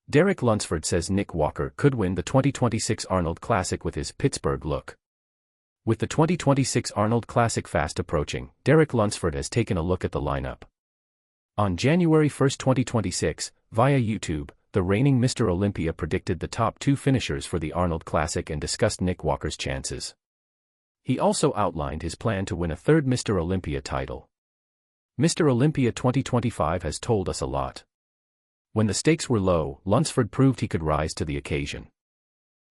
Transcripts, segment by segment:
Derek Lunsford says Nick Walker could win the 2026 Arnold Classic with his Pittsburgh look. With the 2026 Arnold Classic fast approaching, Derek Lunsford has taken a look at the lineup. On January 1, 2026, via YouTube, the reigning Mr. Olympia predicted the top 2 finishers for the Arnold Classic and discussed Nick Walker's chances. He also outlined his plan to win a third Mr. Olympia title. Mr. Olympia 2025 has told us a lot. When the stakes were low, Lunsford proved he could rise to the occasion.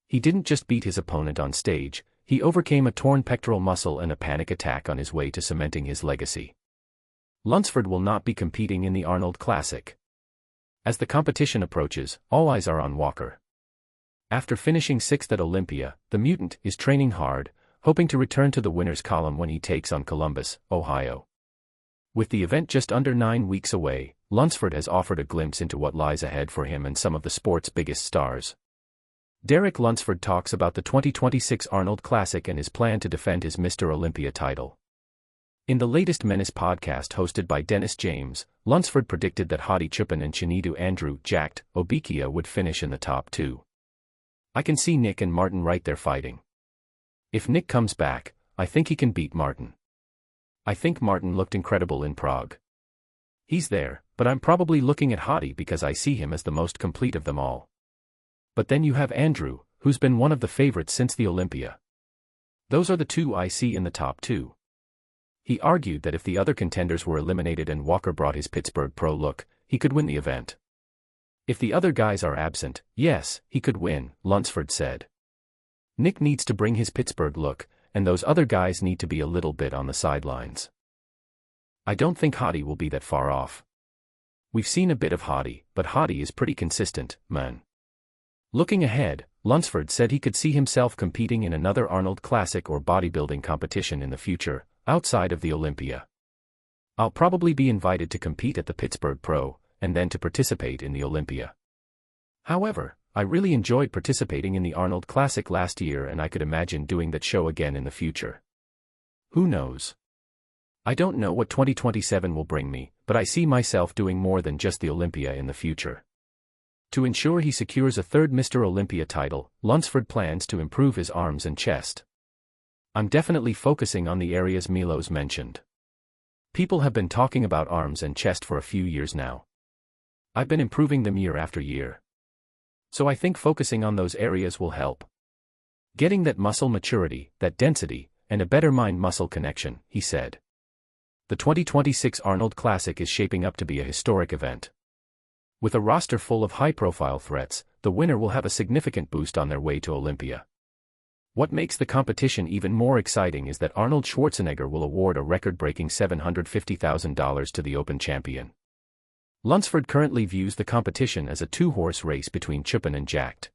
He didn't just beat his opponent on stage, he overcame a torn pectoral muscle and a panic attack on his way to cementing his legacy. Lunsford will not be competing in the Arnold Classic. As the competition approaches, all eyes are on Walker. After finishing 6th at Olympia, the mutant is training hard, hoping to return to the winner's column when he takes on Columbus, Ohio. With the event just under 9 weeks away, Lunsford has offered a glimpse into what lies ahead for him and some of the sport's biggest stars. Derek Lunsford talks about the 2026 Arnold Classic and his plan to defend his Mr. Olympia title. In the latest Menace podcast hosted by Dennis James, Lunsford predicted that Hadi Choopan and Chinedu Andrew Jacked Obikia would finish in the top 2. I can see Nick and Martin right there fighting. If Nick comes back, I think he can beat Martin. I think Martin looked incredible in Prague. He's there, but I'm probably looking at Hadi because I see him as the most complete of them all. But then you have Andrew, who's been one of the favorites since the Olympia. Those are the 2 I see in the top 2. He argued that if the other contenders were eliminated and Walker brought his Pittsburgh Pro look, he could win the event. If the other guys are absent, yes, he could win, Lunsford said. Nick needs to bring his Pittsburgh look, and those other guys need to be a little bit on the sidelines. I don't think Hadi will be that far off. We've seen a bit of Hadi, but Hadi is pretty consistent, man. Looking ahead, Lunsford said he could see himself competing in another Arnold Classic or bodybuilding competition in the future, outside of the Olympia. I'll probably be invited to compete at the Pittsburgh Pro, and then to participate in the Olympia. However, I really enjoyed participating in the Arnold Classic last year and I could imagine doing that show again in the future. Who knows? I don't know what 2027 will bring me, but I see myself doing more than just the Olympia in the future. To ensure he secures a third Mr. Olympia title, Lunsford plans to improve his arms and chest. I'm definitely focusing on the areas Milos mentioned. People have been talking about arms and chest for a few years now. I've been improving them year after year. So I think focusing on those areas will help. Getting that muscle maturity, that density, and a better mind-muscle connection, he said. The 2026 Arnold Classic is shaping up to be a historic event. With a roster full of high-profile threats, the winner will have a significant boost on their way to Olympia. What makes the competition even more exciting is that Arnold Schwarzenegger will award a record-breaking $750,000 to the Open champion. Lunsford currently views the competition as a 2-horse race between Choopan and Jacked.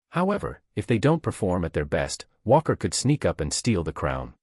However, if they don't perform at their best, Walker could sneak up and steal the crown.